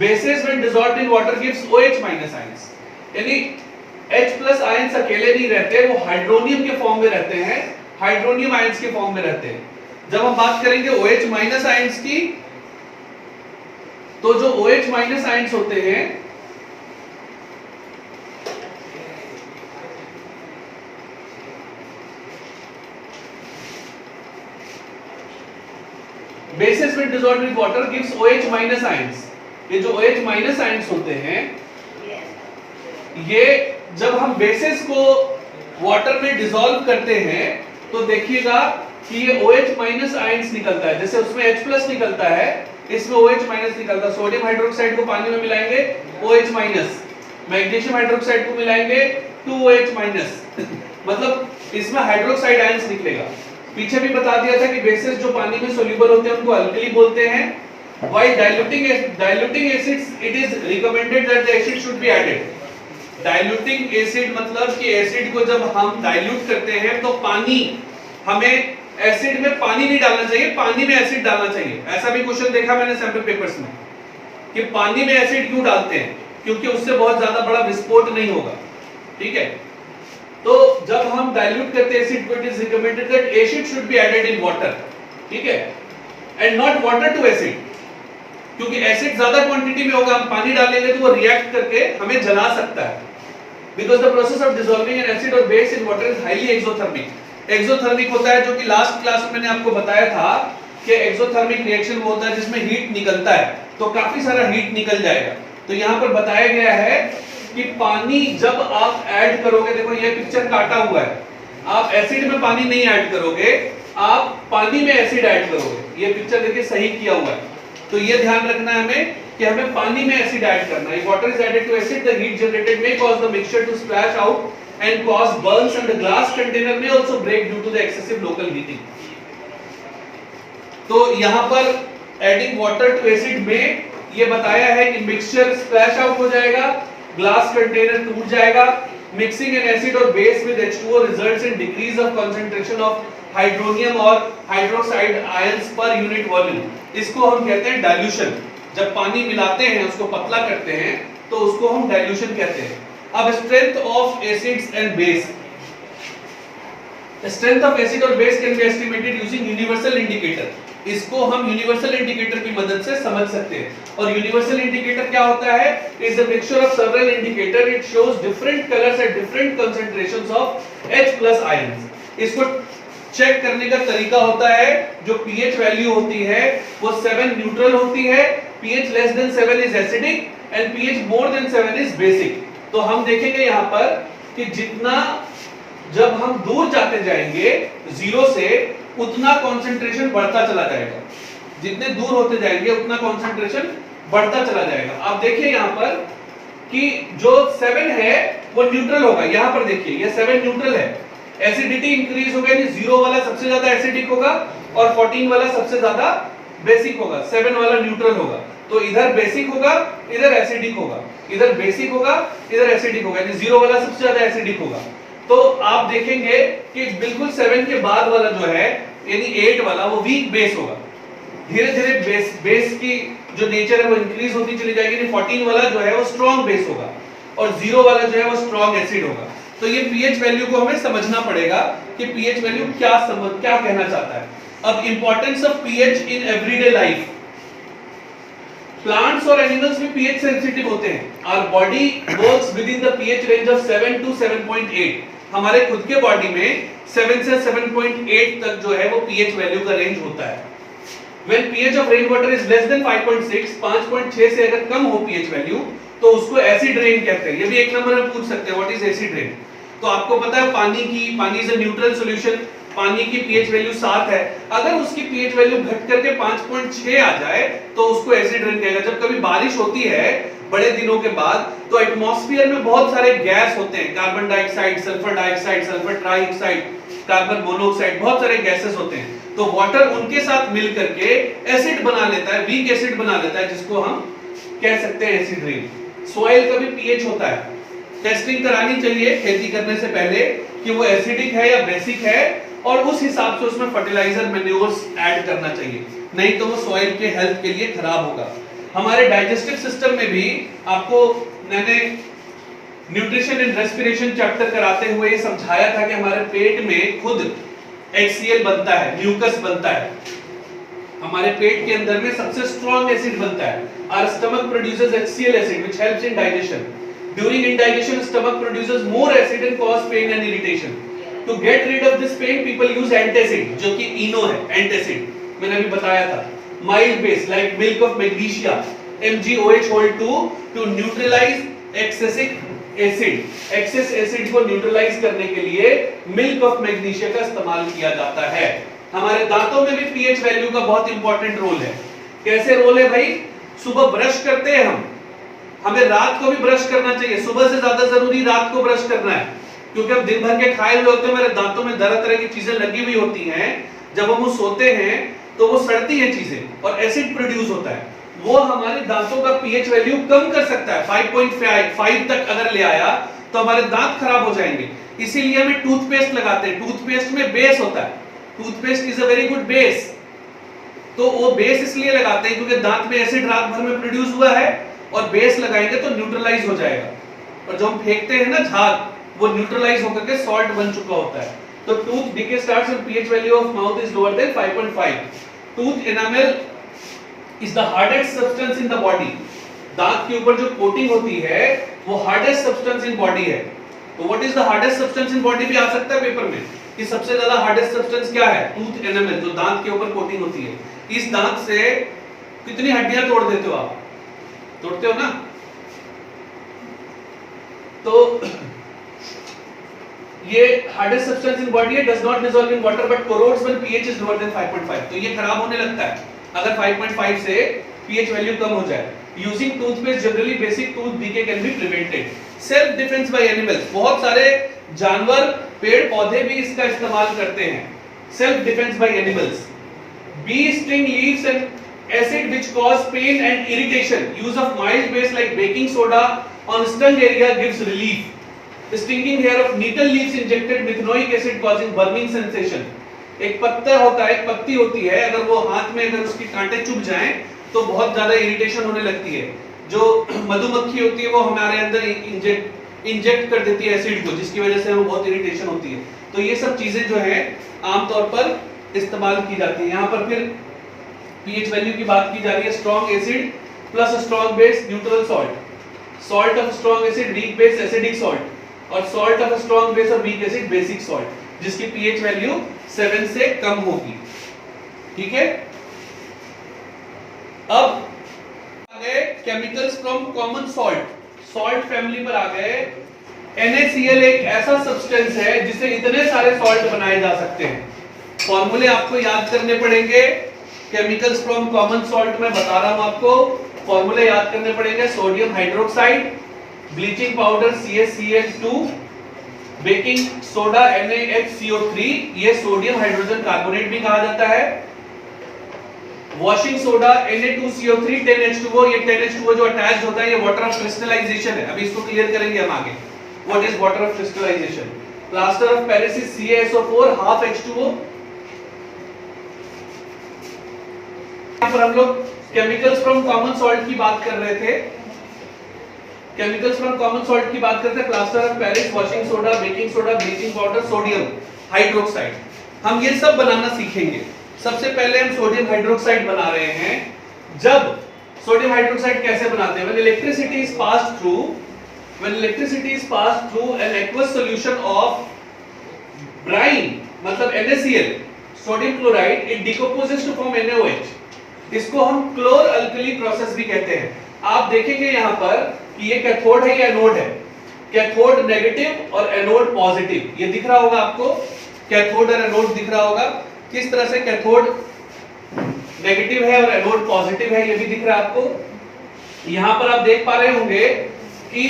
Bases when dissolved in water gives OH- ions. यानी H+ ions अकेले नहीं रहते, वो हाइड्रोनियम के फॉर्म में रहते हैं, हाइड्रोनियम आयंस के फॉर्म में रहते हैं। जब हम बात करेंगे OH- आयंस की, तो जो OH- आयंस होते हैं bases when dissolved with water gives OH- ions. ये जो OH- आयंस होते हैं, ये जब हम बेसिस को वाटर में डिसॉल्व करते हैं तो देखिएगा कि ये OH- आयंस निकलता है। जैसे उसमें H+ निकलता है, इसमें OH- निकलता है। सोडियम हाइड्रोक्साइड को पानी में मिलाएंगे OH-, मैग्नीशियम हाइड्रोक्साइड को मिलाएंगे 2OH-, मतलब इसमें हाइड्रोक्साइड आयंस निकलेगा। पीछे भी बता दिया था कि बेसिस जो पानी में सोल्यूबल होते हैं उनको अल्कली बोलते हैं। While diluting acids, it is recommended that the acid should be added. Diluting acid मतलब कि एसिड को जब हम डाइल्यूट करते हैं तो पानी, हमें एसिड में पानी नहीं डालना चाहिए, पानी में एसिड डालना चाहिए। ऐसा भी क्वेश्चन देखा मैंने सैंपल पेपर्स में कि पानी में एसिड क्यों डालते हैं, क्योंकि उससे बहुत ज्यादा बड़ा विस्फोट नहीं होगा, ठीक है। तो जब हम डाइल्यूट करते हैं एसिड को, it is recommended that acid should be added in water, ठीक है, and not water to acid, क्योंकि एसिड ज्यादा क्वांटिटी में होगा, हम पानी डालेंगे तो वो रिएक्ट करके हमें जला सकता है। Because the process of dissolving an acid और base in water is highly exothermic. Exothermic होता है, जो कि लास्ट क्लास में मैंने आपको बताया था कि एक्सोथर्मिक रिएक्शन वो होता है जिसमें हीट निकलता है, तो काफी सारा हीट निकल जाएगा। तो यहाँ पर बताया गया है कि पानी जब आप ऐड करोगे, देखो ये पिक्चर काटा हुआ है, आप एसिड में पानी नहीं ऐड करोगे, आप पानी में एसिड ऐड करोगे। ये पिक्चर देखिए सही किया हुआ है। तो ये ध्यान रखना है हमें कि हमें पानी में एसिड ऐड करना है। Water is added to acid, the heat generated may cause the mixture to splash out and cause burns, and the glass container may also break due to the excessive local heating. तो यहाँ पर adding water to acid में ये बताया है कि mixture splash out हो जाएगा, ग्लास कंटेनर टूट जाएगा। मिक्सिंग एन एसिड और base with H2O results in decrease of concentration of hydronium और hydroxide ions per unit volume. इसको हम कहते हैं डाइल्यूशन। जब पानी मिलाते हैं उसको पतला करते हैं तो उसको हम डाइल्यूशन कहते हैं। अब strength of acids and base, strength of acid और base can be estimated using universal indicator. इसको हम यूनिवर्सल इंडिकेटर की मदद से समझ सकते हैं। और यूनिवर्सल इंडिकेटर क्या होता है? Is a mixture of several indicator, it shows different colours at different concentrations of H+ ions. इसको चेक करने का तरीका होता है, जो पीएच वैल्यू होती है वो 7 न्यूट्रल होती है, pH less than 7 is acidic and pH more than 7 is basic. तो हम देखेंगे यहां पर कि जितना जब हम दूर जाते जाएंगे जीरो से उतना कंसंट्रेशन बढ़ता चला जाएगा, जितने दूर होते जाएंगे उतना कंसंट्रेशन बढ़ता चला जाएगा। आप देखिए यहां पर कि जो 7 है वो न्यूट्रल होगा, यहां पर देखिए ये 7 न्यूट्रल है, एसिडिटी इंक्रीज होगा, यानी 0 वाला सबसे ज्यादा एसिडिक होगा और 14 वाला सबसे ज्यादा बेसिक होगा, 7 वाला न्यूट्रल होगा। तो इधर बेसिक होगा, इधर एसिडिक होगा, इधर बेसिक होगा, इधर एसिडिक होगा, यानी 0 वाला सबसे ज्यादा एसिडिक होगा। तो आप देखेंगे कि बिल्कुल 7 के बाद वाला जो है यानी 8 वाला वो वीक बेस होगा। धीरे धीरे बेस की जो नेचर है वो इंक्रीज होती चली जाएगी, यानी 14 वाला जो है वो स्ट्रॉन्ग बेस होगा और 0 वाला जो है वो स्ट्रॉन्ग एसिड होगा। तो ये पीएच वैल्यू को हमें समझना पड़ेगा कि पीएच वैल्यू क्या कहना चाहता है। अब importance of pH in everyday life. Plants और एनिमल्स भी पीएच सेंसिटिव होते हैं। Our body works within the pH range of 7 to 7.8। हमारे खुद के बॉडी में 7 से 7.8 तक जो है वो पीएच वैल्यू का रेंज होता है। When pH of rainwater is less than 5.6, 5.6 से अगर कम हो pH वैल्यू तो उसको एसिड रेन कहते हैं। ये भी एक नंबर में पूछ सकते हैं, व्हाट इज एसिड रेन। तो आपको पता है पानी इज अ न्यूट्रल सॉल्यूशन, पानी की pH वैल्यू 7 है, अगर उसकी pH वैल्यू घट करके 5.6 आ जाए तो उसको एसिड रेन कहेगा। जब कभी बारिश होती है बड़े दिनों के बाद तो एटमॉस्फेयर में बहुत सारे गैस होते हैं, carbon dioxide, sulphur dioxide, sulphur trioxide, carbon monoxide, बहुत सारे गैसेस होते हैं। तो वाटर उनके साथ मिल करके एसिड बना लेता है, वीक एसिड बना लेता है, जिसको हम कह सकते हैं एसिड रेन। सॉइल का भी पीएच होता है, टेस्टिंग करानी चाहिए खेती करने से पहले कि वो एसिडिक है या बेसिक है, और उस हिसाब से उसमें फर्टिलाइजर मैन्योर्स ऐड करना चाहिए, नहीं तो वो सॉइल के हेल्थ के लिए खराब होगा। हमारे डाइजेस्टिव सिस्टम में भी आपको मैंने न्यूट्रिशन एंड रेस्पिरेशन चैप्टर कराते हुए ये समझाया था कि हमारे पेट में खुद HCl बनता है, म्यूकस बनता है। हमारे पेट के अंदर में सबसे स्ट्रॉन्ग एसिड बनता है। Our stomach produces HCl acid which helps in digestion. During indigestion, stomach produces more acid and cause pain and irritation. To get rid of this pain, people use antacid, जो कि इनो है, antacid मैंने अभी बताया था। Mild base like milk of magnesia, MgOH2 to neutralize excessive acid. Excess acid को neutralise करने के लिए मिल्क ऑफ मैग्नीशिया का इस्तेमाल किया जाता है। हमारे दांतों में भी पीएच वैल्यू का बहुत इंपॉर्टेंट रोल है। कैसे रोल है भाई? सुबह ब्रश करते हैं हमें रात को भी ब्रश करना चाहिए। सुबह से ज्यादा जरूरी रात को ब्रश करना है, क्योंकि हम दिन भर के खाए हुए होते हैं, हमारे दांतों में तरह तरह की चीजें लगी हुई होती हैं। जब हम सोते हैं तो वो सड़ती हैं चीजें और एसिड प्रोड्यूस होता है, वो हमारे दांतों का पीएच वैल्यू कम कर सकता है। 5.5 तक अगर ले आया तो हमारे दांत खराब हो जाएंगे। इसीलिए हमें टूथपेस्ट लगाते हैं। टूथपेस्ट में बेस होता है, toothpaste is a very good base. तो वो बेस इसलिए लगाते हैं क्योंकि दांत में एसिड रात भर में प्रोड्यूस हुआ है और बेस लगाएंगे तो न्यूट्रलाइज हो जाएगा। और जो हम फेंकते हैं ना झाग, वो न्यूट्रलाइज होकर के सॉल्ट बन चुका होता है। तो tooth decay starts when pH value of mouth is lower than 5.5। Tooth enamel is the hardest substance in the body. दांत के ऊपर जो कोटिंग होती है वो हार्डेस्ट सब्सटेंस इन बॉडी है। तो what is the hardest substance in body भी आ सकता है पेपर में कि सबसे ज्यादा हार्डेस्ट सब्सटेंस क्या है? टूथ एनामेल, जो दांत के ऊपर कोटिंग होती है। इस दांत से कितनी हड्डियां तोड़ देते हो आप? तोड़ते हो ना? तो ये हार्डेस्ट सब्सटेंस इन बॉडी है, does not dissolve in water but corrodes when pH is lower than 5.5। तो ये खराब होने लगता है अगर 5.5 से pH वैल्यू कम हो जाए। Using toothpaste generally basic tooth decay can be prevented. Self defence by animals, बहुत सारे जानवर, पेड़ पौधे भी इसका इस्तेमाल करते हैं। Self defence by animals, bee sting leaves and acid which cause pain and irritation. Use of mild base like baking soda on stung area gives relief. Stinging hair of nettle leaves injected methanoic acid causing burning sensation. एक पत्ता होता है, एक पत्ती होती है, अगर वो हाथ में अगर उसकी कांटे चुभ जाएं तो बहुत ज्यादा इरिटेशन होने लगती है। जो मधुमक्खी होती है वो हमारे अंदर इंजेक्ट कर देती है एसिड को, जिसकी वजह से हमें बहुत इरिटेशन होती है। तो ये सब चीजें जो है आमतौर पर इस्तेमाल की जाती है। यहाँ पर फिर पीएच वैल्यू की बात की जा रही है। Strong acid plus strong base neutral salt, salt of strong acid weak base acidic salt, और सॉल्ट ऑफ स्ट्रॉन्ग बेस और वीक एसिड बेसिक सॉल्ट, जिसकी पीएच वैल्यू 7 से कम होगी। ठीक है, अब आ गए chemicals from common salt, salt family पर आ गए। NaCl एक ऐसा सब्सटेंस है जिससे इतने सारे सॉल्ट बनाए जा सकते हैं। फॉर्मूले आपको याद करने पड़ेंगे। केमिकल्स फ्रॉम कॉमन सॉल्ट में बता रहा हूं आपको, फॉर्मूले याद करने पड़ेंगे। Sodium hydroxide, bleaching powder CaCl2, baking soda NaHCO3, ये सोडियम हाइड्रोजन कार्बोनेट भी कहा जाता है। वॉशिंग सोडा Na2CO3 10H2O, ये 10H2O जो अटैच्ड होता है ये वाटर ऑफ क्रिस्टलाइजेशन है। अभी इसको क्लियर करेंगे हम आगे, what is water of crystallisation. Plaster of Paris is CaSO4 half H2O। यहाँ पर हम लोग केमिकल्स फ्रॉम कॉमन सॉल्ट की बात कर रहे थे। केमिकल्स फ्रॉम कॉमन सॉल्ट की बात करते हैं। Plaster of Paris, washing soda, baking soda, bleaching powder, sodium hydroxide, हम ये सब बनाना सीखेंगे। सबसे पहले हम सोडियम हाइड्रोक्साइड बना रहे हैं। जब सोडियम हाइड्रोक्साइड कैसे बनाते हैं? When electricity is passed through an aqueous solution of brine, मतलब NaCl, sodium chloride, it decomposes to form NaOH। इसको हम क्लोर अल्कली प्रोसेस भी कहते हैं। आप देखेंगे यहाँ पर कि ये कैथोड है, ये एनोड है। कैथोड नेगेटिव और एनोड पॉजिटिव, ये दिख रहा होगा आपको, कैथोड और एनोड दिख रहा होगा। किस तरह से कैथोड नेगेटिव है और एनोड पॉजिटिव है, ये भी दिख रहा है आपको। यहां पर आप देख पा रहे होंगे कि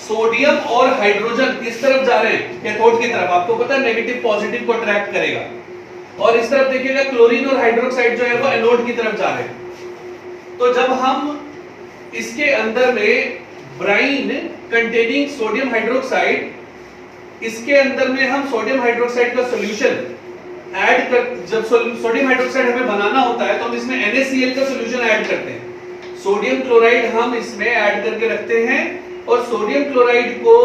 सोडियम और हाइड्रोजन किस तरफ जा रहे हैं? कैथोड की तरफ। आपको पता है नेगेटिव पॉजिटिव को अट्रैक्ट करेगा। और इस तरफ देखिएगा क्लोरीन और हाइड्रोक्साइड जो है वो एनोड की तरफ जा रहे हैं। तो जब हम इसके अंदर में ब्राइन कंटेनिंग सोडियम हाइड्रोक्साइड, इसके अंदर में हम सोडियम हाइड्रोक्साइड का सॉल्यूशन ऐड कर, जब सोडियम हाइड्रोक्साइड हमें बनाना होता है तो हम इसमें NaCl का सॉल्यूशन ऐड करते हैं। सोडियम क्लोराइड हम इसमें ऐड करके रखते हैं, और सोडियम क्लोराइड को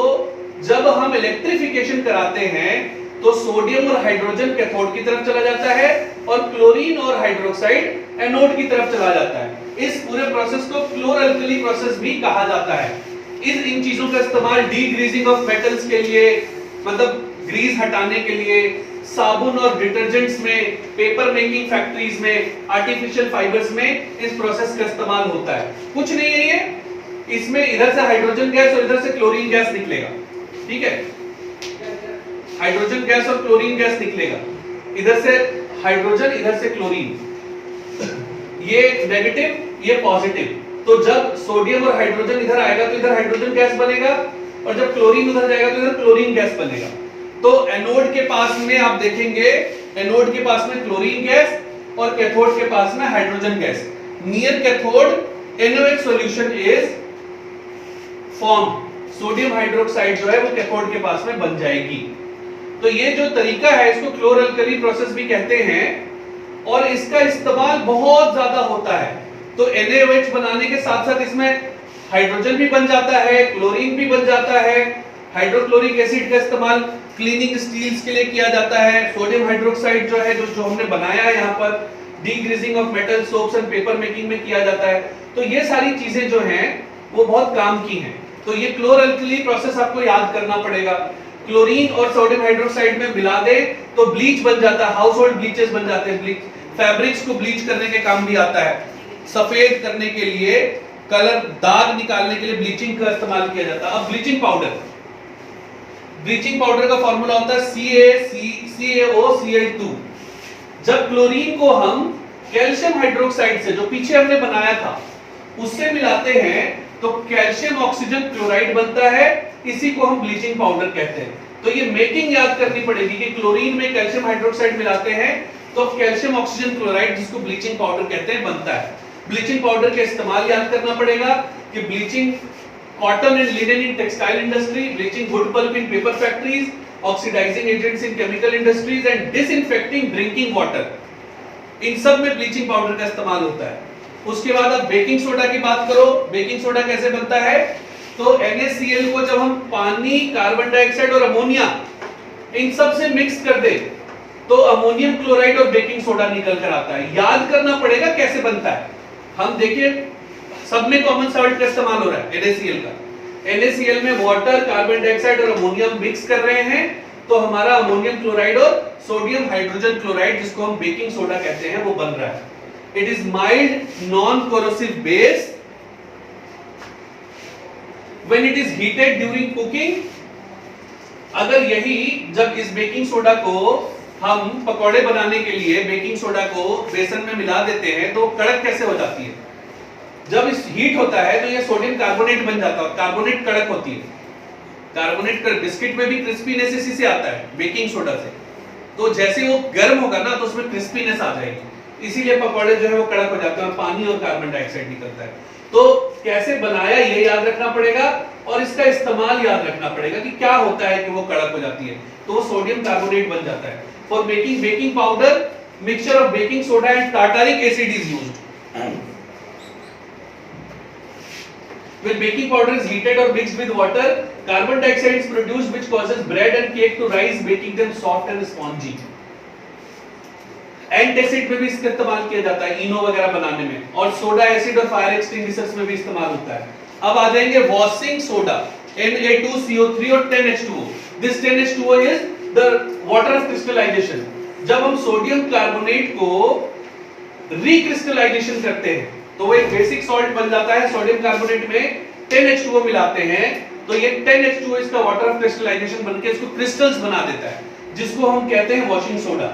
जब हम इलेक्ट्रिफिकेशन कराते हैं तो सोडियम और हाइड्रोजन कैथोड की तरफ चला जाता है और क्लोरीन और हाइड्रोक्साइड एनोड की तरफ चला जाता है। इस पूरे प्रोसेस को क्लोर अल्कली प्रोसेस भी कहा जाता है। इन चीजों का इस्तेमाल डीग्रीजिंग ऑफ मेटल्स के लिए, मतलब ग्रीस हटाने के लिए, साबुन और डिटर्जेंट्स में, पेपर मेकिंग फैक्ट्रीज में, आर्टिफिशियल फाइबर्स में इस प्रोसेस का इस्तेमाल होता है। कुछ नहीं है ये, इसमें इधर से हाइड्रोजन गैस और इधर से क्लोरीन गैस निकलेगा। ठीक है, हाइड्रोजन गैस और क्लोरीन गैस निकलेगा, इधर से हाइड्रोजन इधर से क्लोरीन, ये नेगेटिव ये पॉजिटिव। तो जब सोडियम और हाइड्रोजन इधर आएगा तो इधर हाइड्रोजन गैस बनेगा, और जब क्लोरीन उधर जाएगा तो इधर क्लोरीन गैस बनेगा। तो एनोड के पास में आप देखेंगे, एनोड के पास में क्लोरीन गैस और कैथोड के पास में hydrogen gas. Near cathode NaOH solution is form, sodium hydroxide जो है वो कैथोड के पास में बन जाएगी। तो ये जो तरीका है इसको क्लोर अल्कली प्रोसेस भी कहते हैं, और इसका इस्तेमाल बहुत ज्यादा होता है। तो NaOH बनाने के साथ साथ इसमें हाइड्रोजन भी बन जाता है, क्लोरीन भी बन जाता है। हाइड्रोक्लोरिक एसिड का इस्तेमाल क्लीनिंग स्टील्स के लिए किया जाता है। सोडियम हाइड्रोक्साइड जो है जो हमने बनाया है यहाँ पर, degreasing of metal, soaps and paper making में किया जाता है। तो ये सारी चीजें जो हैं वो बहुत काम की हैं। तो ये क्लोर अल्कली प्रोसेस आपको याद करना पड़ेगा। क्लोरीन और सोडियम हाइड्रोक्साइड में मिला दे तो ब्लीच बन जाता है, हाउस होल्ड ब्लीचेस बन जाते हैं। ब्लीच फैब्रिक्स को ब्लीच करने के काम भी आता है, सफेद करने के लिए, कलर दाग निकालने के लिए ब्लीचिंग का इस्तेमाल किया जाता है। अब ब्लीचिंग पाउडर, ब्लीचिंग पाउडर का फॉर्मूला होता है CaCO2। जब क्लोरीन को हम कैल्शियम हाइड्रोक्साइड से, जो पीछे हमने बनाया था, उससे मिलाते हैं तो कैल्शियम ऑक्सीजन क्लोराइड बनता है। इसी को हम ब्लीचिंग पाउडर कहते हैं। तो ये मेकिंग याद करनी पड़ेगी कि क्लोरीन में कैल्शियम हाइड्रोक्साइड मिलाते हैं तो कैल्शियम ऑक्सीजन क्लोराइड, जिसको ब्लीचिंग पाउडर कहते हैं, बनता है। ब्लीचिंग पाउडर का इस्तेमाल याद करना पड़ेगा कि bleaching cotton and linen in textile industry, bleaching wood pulp in paper factories, oxidising agents in chemical industries and disinfecting drinking water, इन सब में ब्लीचिंग पाउडर का इस्तेमाल होता है। उसके बाद अब बेकिंग सोडा की बात करो। बेकिंग सोडा कैसे बनता है? तो NaCl को जब हम पानी, कार्बन डाइऑक्साइड और अमोनिया इन सब से मिक्स कर दे तो अमोनियम क्लोराइड और बेकिंग सोडा निकल कर आता है। याद करना पड़ेगा कैसे बनता है। हम देखिए सब में कॉमन सॉल्ट का इस्तेमाल हो रहा है NaCl का। NaCl में वाटर, कार्बन डाइऑक्साइड और अमोनियम मिक्स कर रहे हैं तो हमारा अमोनियम क्लोराइड और सोडियम हाइड्रोजन क्लोराइड, जिसको हम बेकिंग सोडा कहते हैं, वो बन रहा है। It is mild non corrosive base when it is heated during cooking. अगर यही जब इस बेकिंग सोडा को हम पकौड़े बनाने के लिए बेकिंग सोडा को बेसन में मिला देते हैं तो कड़क कैसे हो जाती है? जब इस हीट होता है तो ये सोडियम कार्बोनेट बन जाता है। कार्बोनेट कड़क होती है। कार्बोनेट का बिस्किट में भी क्रिस्पीनेस इसी से आता है, बेकिंग सोडा से। तो जैसे वो गर्म होगा ना तो उसमें क्रिस्पीनेस आ जाएगी, इसीलिए पकौड़े जो है वो कड़क हो जाते हैं और पानी और कार्बन डाइऑक्साइड निकलता है। तो कैसे बनाया ये याद रखना पड़ेगा और इसका इस्तेमाल याद रखना पड़ेगा कि क्या होता है कि वो कड़क हो जाती है, तो वो सोडियम कार्बोनेट बन जाता है। For making baking powder, mixture of baking soda and tartaric acid is used. When baking powder is heated or mixed with water, carbon dioxide is produced which causes bread and cake to rise, making them soft and spongy. Antacid में भी इसका इस्तेमाल किया जाता है इनो वगैरह बनाने में, और सोडा एसिड और फायर एक्सटिंग्विशर्स में भी इस्तेमाल होता है। अब आ जाएंगे वॉशिंग सोडा, Na2CO3 और 10H2O। This 10H2O is the water of crystallization। जब हम सोडियम कार्बोनेट को रिक्रिस्टलाइजेशन करते हैं तो वो एक बेसिक सॉल्ट बन जाता है। सोडियम कार्बोनेट में 10H2O मिलाते हैं तो ये 10H2O इसका वाटर ऑफ क्रिस्टलाइजेशन बनके इसको क्रिस्टल्स बना देता है, जिसको हम कहते हैं वॉशिंग सोडा।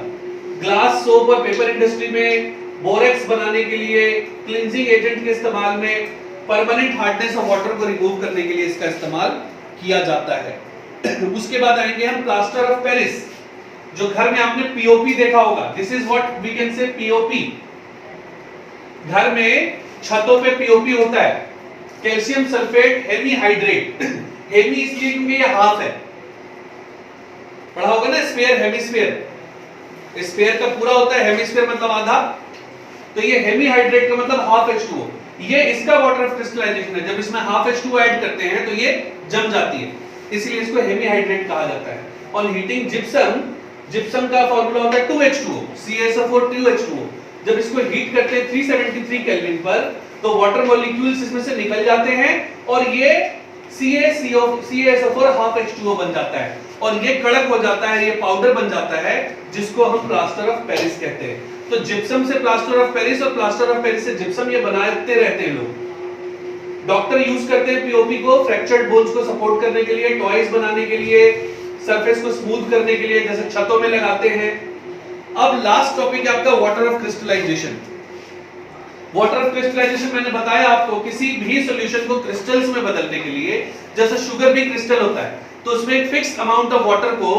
ग्लास, सोप और पेपर इंडस्ट्री में बोरेक्स बनाने के लिए, क्लींजिंग एजेंट के इस्तेमाल में, परमानेंट हार्डनेस ऑफ वाटर को रिमूव करने के लिए इसका इस्तेमाल किया जाता है। उसके बाद आएंगे हम प्लास्टर ऑफ पेरिस, जो घर में आपने पीओपी देखा होगा। This is what we can say POP. घर में छतों पे पीओपी होता है, calcium sulphate hemihydrate. Hemi इसलिए क्योंकि ये हाफ है, पढ़ा होगा ना स्फीयर हेमिस्फीयर। स्फीयर का पूरा होता है, हेमिस्फीयर मतलब आधा, तो ये हेमी हाइड्रेट का मतलब हाफ H2O। ये इसका वाटर ऑफ क्रिस्टलाइजेशन है। जब इसमें हाफ H2O ऐड करते हैं तो ये जम जाती है, इसलिए इसको हेमी हाइड्रेट कहा जाता है। और हीटिंग जिप्सम, जिप्सम का फार्मूला होता है 2H2O, CaSO4 2H2O। जब इसको हीट करते हैं 373 केल्विन पर तो वाटर मॉलिक्यूल्स इसमें से निकल जाते हैं और ये CaSO4 हाफ H2O बन जाता है और ये कड़क हो जाता है, ये पाउडर बन जाता है, जिसको हम प्लास्टर ऑफ पेरिस कहते हैं। तो जिप्सम से प्लास्टर ऑफ पेरिस और प्लास्टर ऑफ पेरिस से जिप्सम, ये बनाते रहते हैं लोग। डॉक्टर यूज करते हैं पीओपी को फ्रैक्चर्ड बोन्स को सपोर्ट करने के लिए, टॉयज बनाने के लिए, सरफेस को स्मूथ करने के लिए, जैसे छतों में लगाते हैं। अब लास्ट टॉपिक है आपका water of crystallisation. Water of crystallisation मैंने बताया आपको, किसी भी सॉल्यूशन को क्रिस्टल्स में बदलने के लिए, जैसे शुगर भी क्रिस्टल होता है तो उसमें एक फिक्स अमाउंट ऑफ वाटर को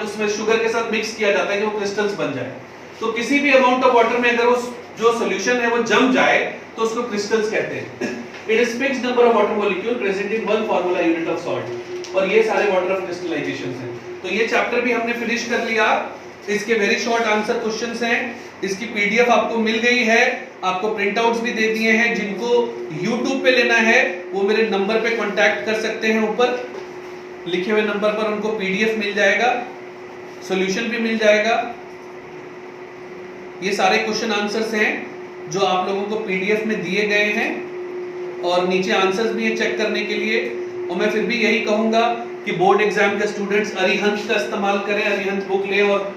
उसमें शुगर के साथ मिक्स किया जाता है कि वो क्रिस्टल्स बन जाए। तो किसी भी अमाउंट ऑफ वाटर में अगर वो जो सॉल्यूशन है वो जम जाए तो उसको क्रिस्टल्स कहते हैं। It is fixed number of water molecule present in one formula unit of salt. और ये सारे वाटर ऑफ क्रिस्टलाइजेशन हैं। तो ये चैप्टर भी हमने फिनिश कर लिया। इसके वेरी शॉर्ट आंसर क्वेश्चंस हैं। इसकी पीडीएफ आपको मिल गई है, आपको प्रिंट आउट्स भी दे दिए हैं। जिनको YouTube पे लेना है वो मेरे नंबर पे कांटेक्ट कर सकते हैं, ऊपर लिखे हुए नंबर पर उनको पीडीएफ मिल जाएगा, सॉल्यूशन भी मिल जाएगा। ये सारे क्वेश्चन आंसर्स हैं जो आप लोगों को पीडीएफ में दिए गए हैं और नीचे आंसर्स भी है चेक करने के लिए। और मैं फिर भी यही कहूंगा कि बोर्ड एग्जाम के स्टूडेंट्स अरिहंत का इस्तेमाल करें, अरिहंत बुक लें। और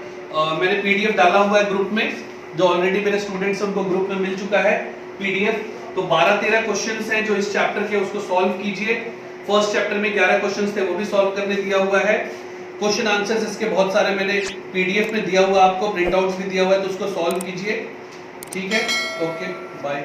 मैंने पीडीएफ डाला हुआ है ग्रुप में, जो ऑलरेडी मेरे स्टूडेंट्स उनको ग्रुप में मिल चुका है पीडीएफ। तो 12-13 क्वेश्चंस हैं जो इस चैप्टर के, उसको सॉल्व कीजिए। फर्स्ट चैप्टर में 11 क्वेश्चंस थे, वो भी सॉल्व करने दिया हुआ है। क्वेश्चन आंसर्स इसके बहुत सारे मैंने पीडीएफ में दिया हुआ, आपको प्रिंट आउट्स भी दिया हुआ है, तो उसको सॉल्व कीजिए। ठीक है, ओके, बाय।